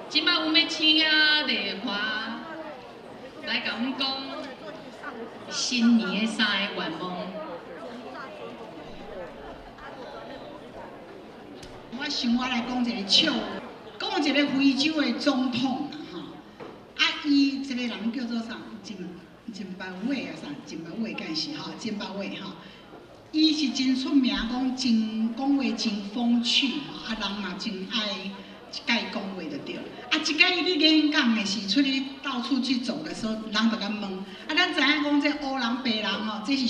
即摆阮要请丽华来甲阮讲新年的3个愿望。我想我来讲一个笑话，讲一个非洲的总统啦吼，伊这个人叫做啥？津巴韦啊啥？津巴韦敢是吼？津巴韦吼，伊是真出名，讲话真风趣吼，人嘛真爱一概讲话就对。一届你演讲的时，出去到处去走的时候，人就甲问，咱知影讲这黑人白人吼，这是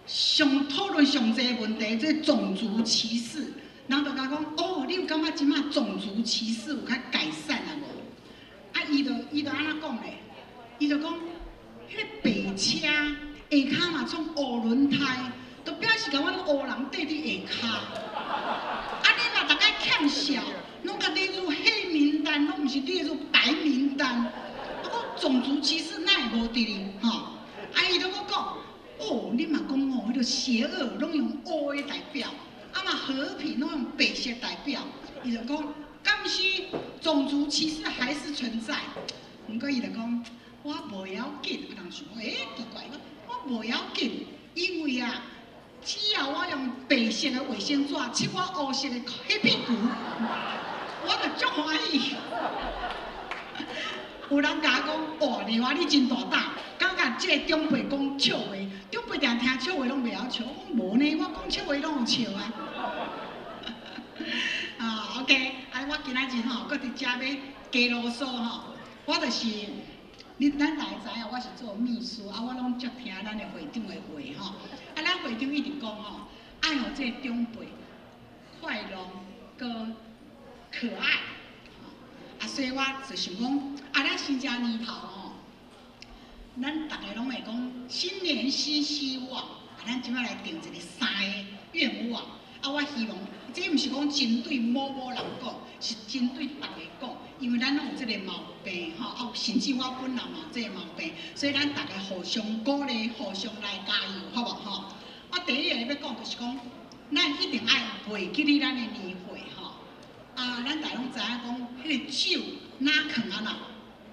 上讨论上济问题，这种族歧视。人就甲讲，哦，你有感觉即马种族歧视有较改善啊无？伊就安怎讲咧？伊就讲，迄个白车下骹嘛创黑轮胎，就表示甲阮黑人缀伫下骹。你嘛大概欠笑，拢甲列入黑名单，拢毋是列入白名单。讲种族歧视哪会无伫哩？吼，伊就讲，哦，你嘛讲哦，迄个邪恶拢用黑的代表。嘛和平拢用白色代表，伊就讲，敢是种族歧视还是存在？毋过伊就讲，我无要紧。人想讲，奇怪，我无要紧，因为只要我用白色的卫生纸擦我黑色的黑屁股，我就足欢喜。有人甲我讲，哇，丽华你真大胆，敢甲这个长辈讲笑话，长辈定听笑话拢袂晓笑，我无呢，我讲笑话拢有笑啊。OK， 我今仔日吼，搁伫遮要加啰嗦吼，我就是，咱大家知影，我是做秘书，我拢足听咱的会长的话吼，咱会长一直讲吼，爱互这个长辈快乐搁可爱，所以我就想讲，咱新正年头吼，咱大家拢会讲新年新希望，咱即摆来定一个3个愿望。我希望，这毋是讲针对某人讲，是针对大家讲，因为咱拢有这个毛病吼，甚至我本人嘛有这个毛病，所以咱大家互相鼓励，互相来加油，好无吼？我第一个要讲就是讲，咱一定爱袂记哩咱的年会吼。咱大家拢知影讲，迄个酒哪藏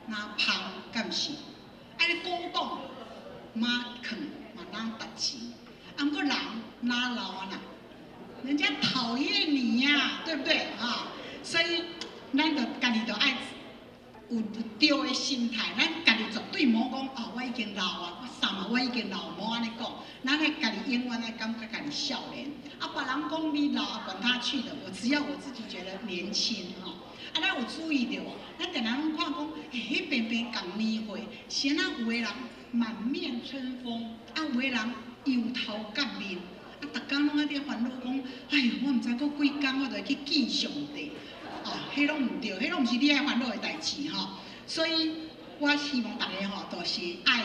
哪芳，敢毋是？你古董哪藏嘛哪值钱，毋过人哪老啊呐？人家讨厌你呀，对不对啊？所以咱就家己就爱有对的心态，咱家己绝对莫讲哦，我已经老啊，我啥嘛，我已经老，莫安尼讲。咱爱家己永远爱感觉家己少年。别人讲你老，管他去的，只要我自己觉得年轻吼。咱有注意到，咱定人拢看讲，迄边边共年会，先有的人满面春风，有的人油头革面。逐工拢在咧烦恼讲，哎呦，我毋知过几工，我就去见上帝。迄拢毋对，迄拢毋是你爱烦恼的代志吼。所以我希望大家吼，都是爱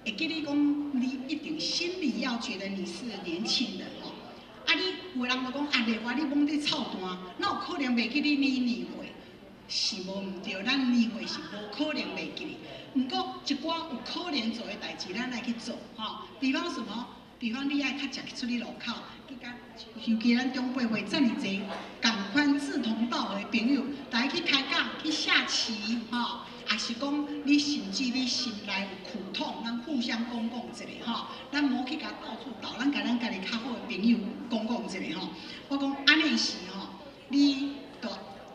会记你讲，你一定心里要觉得你是年轻的吼。你有人就讲，丽华你罔伫操蛋，哪有可能袂记你年会？是无毋对，咱年会是无可能袂记。毋过一寡有可能做的代志，咱来去做吼。比方什么？比方你爱较常出去路口，去甲，尤其咱长辈会遮尔济共款志同道合的朋友，大家去开讲、去下棋，吼，也是讲你甚至你心内有苦痛，咱互相讲一下，吼，咱莫去甲到处斗，咱甲咱家己较好的朋友讲一下，吼。我讲安尼时吼，你就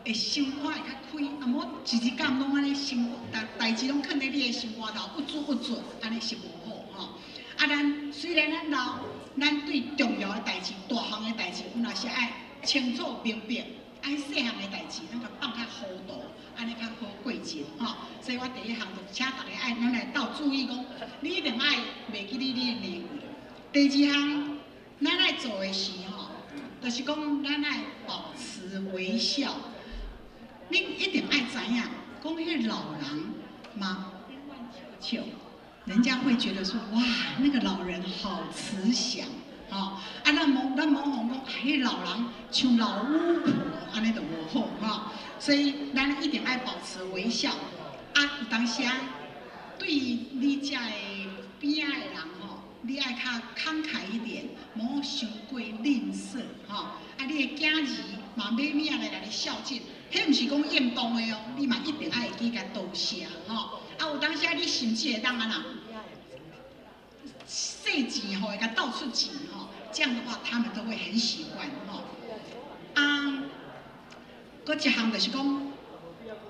会心肝会较开，莫一日干拢安尼心代志拢囥在你的心肝头，不做不准，安尼是无好，吼。咱虽然咱老，咱对重要的代志、大项的代志，有若是爱清楚明白，爱细项的代志，咱甲放较糊涂，安尼较好过节吼。所以我第一项就请大家爱，咱来斗注意讲，你一定爱袂记你的年岁。第二项，咱爱做的是吼，就是讲咱爱保持微笑。你一定爱知影，讲迄个老人嘛，笑。人家会觉得说，哇，那个老人好慈祥，咱某讲，迄老人像老巫婆，安尼就无好，所以咱一定爱保持微笑。有当时对你遮的边仔的人你爱较慷慨一点，莫伤过吝啬，你的囝儿嘛买物来甲你孝敬，迄毋是讲应当的哦，你嘛一定爱会记甲多谢吼。啊，有当时你甚至会当安那，细钱吼，会甲倒出钱吼，这样的话他们都会很喜欢吼。啊，搁一项就是讲，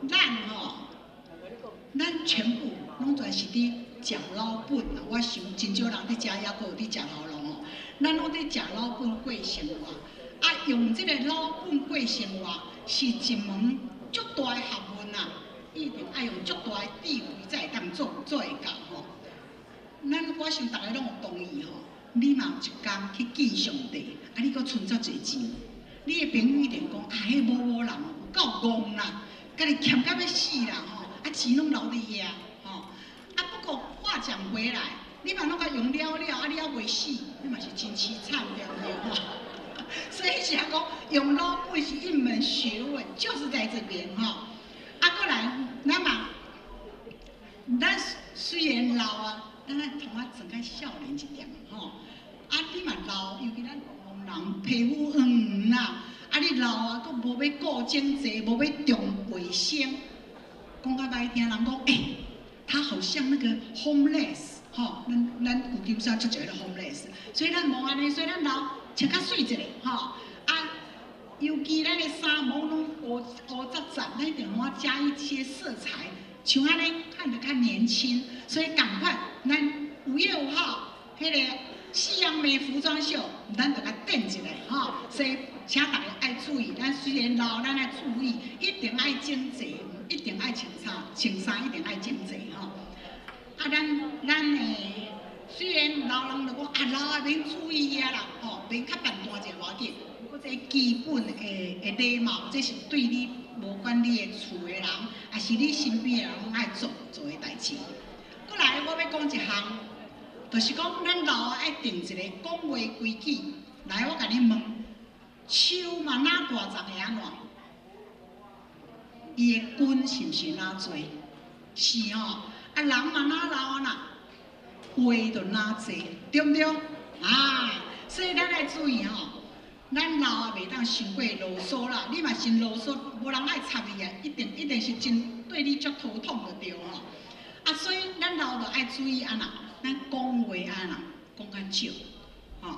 咱吼，咱全部拢全是伫食老本啊。我想真少人伫食，还阁有伫食老肉吼。咱拢伫食老本过生活，啊，用即个老本过生活是一门足大的学问啊，一定爱用足大的智慧才会当做会到吼。我想大家拢有同意吼，你嘛有一工去见上帝，啊，你阁存遮侪钱，你的朋友一定讲，啊，迄某人有够戆啦，家己欠到要死啦吼，啊，钱拢留伫遐吼。啊，不过话讲回来，你嘛拢甲用了了，啊，你还袂死，你嘛是真凄惨，对不对吼？所以想讲，用老本是一门学问，就是在这边吼。啊，过来，咱虽然老啊。咱同我装较少年一点吼，啊，你嘛老，尤其咱黄人皮肤黄啦，啊，你老啊，佫无要顾经济，无要重卫生，讲较歹听，人讲他好像那个 homeless， 吼，咱有金沙就叫做 homeless， 所以咱无安尼，所以咱老穿较水一个吼，啊，尤其咱的衫毛拢乌杂杂，咱一定我加一些色彩。像安尼看着较年轻，所以赶快，咱5月5号迄个西洋美服装秀，咱就甲定一下吼。所以请大家爱注意，咱虽然老，咱爱注意，一定爱整齐，一定爱穿衫一定爱整齐吼。啊，咱诶，虽然老人就讲啊老啊免注意遐啦，吼，免较办大者偌紧，不过这基本诶礼貌，这是对你。无管你的厝的人，还是你身边的人，拢爱做的代志。过来，我要讲一项，就是讲咱老爱定一个讲话规矩。来，我甲你问，手嘛哪大丛会安怎？伊的根是毋是哪多？是吼。啊，人嘛哪老啊呐？话就哪多，对不对？啊，所以咱爱注意吼。咱老啊，袂当伤过啰嗦啦。你嘛是啰嗦，无人爱插你啊，一定是真对你足头痛就对吼。啊，所以咱老就爱注意安那，咱讲话安那讲较少，吼。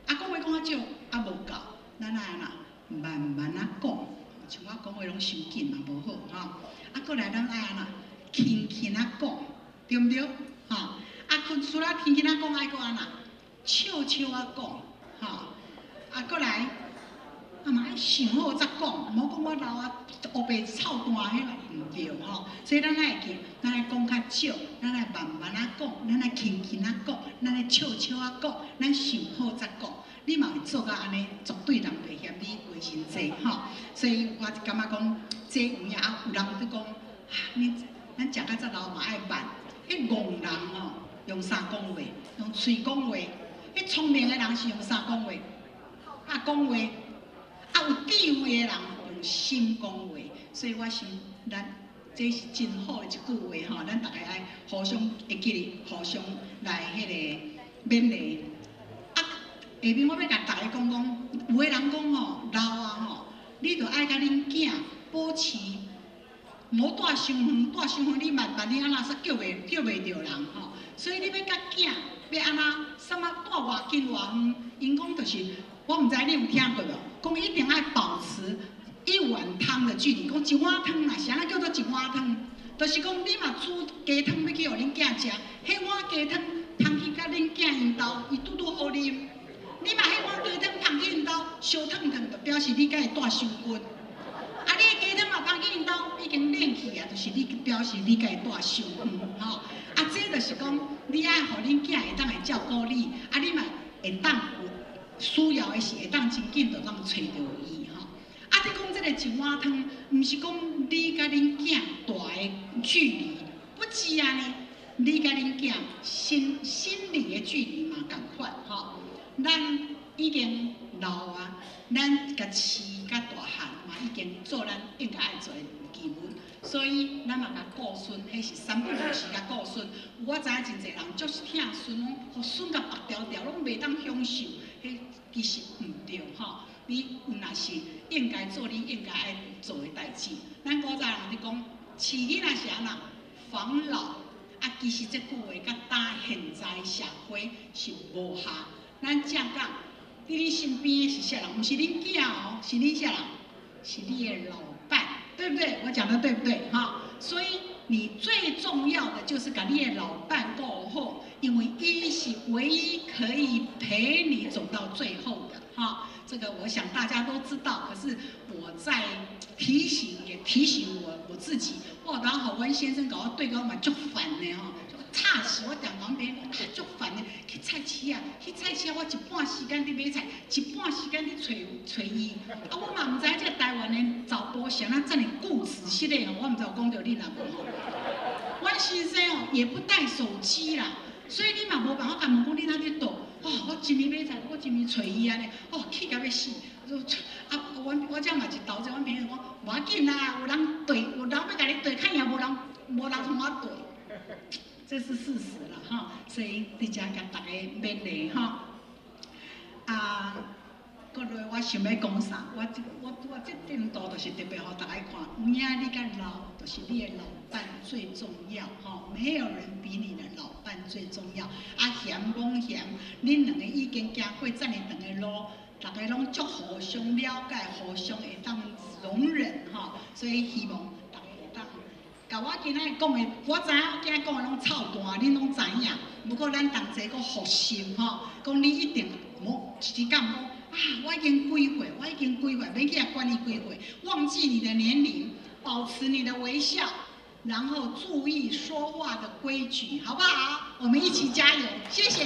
啊，讲话讲较少，啊无够，咱爱安那慢慢啊讲，像我讲话拢伤紧嘛，无好吼。啊，过来咱爱安那轻轻啊讲，对不对？吼。啊，除了轻轻啊讲，爱搁安那笑笑啊讲，吼。啊，过来，啊嘛爱想好再讲，唔好讲我老啊，黑白臭单迄个唔对吼。所以咱爱记，咱爱讲较少，咱爱慢慢啊讲，咱爱轻轻啊讲，咱爱笑笑啊讲，咱想好再讲。你嘛会做到安尼，绝对人袂嫌你为人济吼。所以我感觉讲，这有影啊，有人伫讲，咱食到遮老嘛爱慢。迄戆人吼，用啥讲话？用嘴讲话。迄聪明的人是用啥讲话？啊，讲话，啊有智慧的人用心讲话，所以我想咱这是真好的一句话吼，咱大家爱互相会记哩，互相来迄个勉励。啊，下面我要甲大家讲讲，有的人讲吼，老啊吼，你着爱甲恁囝保持，无带伤远，带伤远你万你安怎说叫袂着人吼，所以你要甲囝要安怎，什么带偌近偌远，因讲就是。我唔知你有听过无？讲一定爱保持1碗汤的距离。讲1碗汤啦，是安怎叫做1碗汤？就是讲你嘛煮鸡汤要去互恁囝食，迄碗鸡汤放去甲恁囝因兜，伊拄拄好啉。你嘛迄碗鸡汤放去因兜烧烫烫，就表示你甲伊带伤筋。啊，你的鸡汤嘛放去因兜已经冷去啊，就是你表示你甲伊带伤远吼。啊，这就是讲你爱互恁囝会当会照顾你，啊，你嘛会当有。需要的是会当真紧就当找到伊吼。啊，你讲这个1碗汤，毋是讲你甲恁囝大的距离，不止安尼，你甲恁囝心理的距离嘛共款吼。咱已经老啊，咱甲饲甲大汉嘛已经做咱应该爱做的基本，所以咱嘛甲顾孙，迄是3不5时甲顾孙。我知影真侪人就是疼孙，互孙甲白条条，拢袂当享受。迄迄其实唔对吼。你若是应该做你应该爱做的代志。咱古早人咧讲，饲囡仔是安那防老，啊，其实这句话甲打现在社会是无效。咱正讲，伫你身边的是啥人？唔是恁囝哦，是你啥人？是你的老伴，对不对？我讲的对不对？哈，所以你最重要的就是把你的老伴顾好，因为伊是唯一可以陪你走到最后的哈。这个我想大家都知道，可是我在提醒，也提醒我自己。哇，然后阮先生搞我对我嘛足烦的吼，吵死我！常讲别足烦的，去菜市啊，去菜市啊，我一半时间伫买菜，一半时间伫找伊。啊，我嘛唔知这台湾的查甫谁啊这么固执系列吼，我唔知有讲到恁阿无吼。阮先生哦也不带手机啦，所以你嘛无办法甲问讲你哪伫倒。哦，我一日买菜，我一日找伊安尼，哦，气甲要死。啊，我这嘛是投资，阮朋友讲，无要紧啦，有人对，有人要甲你对，看也无人同我对，这是事实啦哈。所以伫遮甲大家勉励哈。啊，过来我想要讲啥？我这张图就是特别互大家看，有影你甲老，就是你的老伴最重要哈，没有人比你的老伴最重要。啊，嫌讲嫌，恁两个已经行过这么长的路，大家拢足互相了解，互相会当容忍哈，所以希望大家会当。甲我今仔讲的，我知影我今仔讲的拢臭大，恁拢知影。不过咱同齐个复习吼，讲你一定无一讲讲啊，我已经几岁，免去管你几岁，忘记你的年龄，保持你的微笑。然后注意说话的规矩，好不好？我们一起加油，谢谢。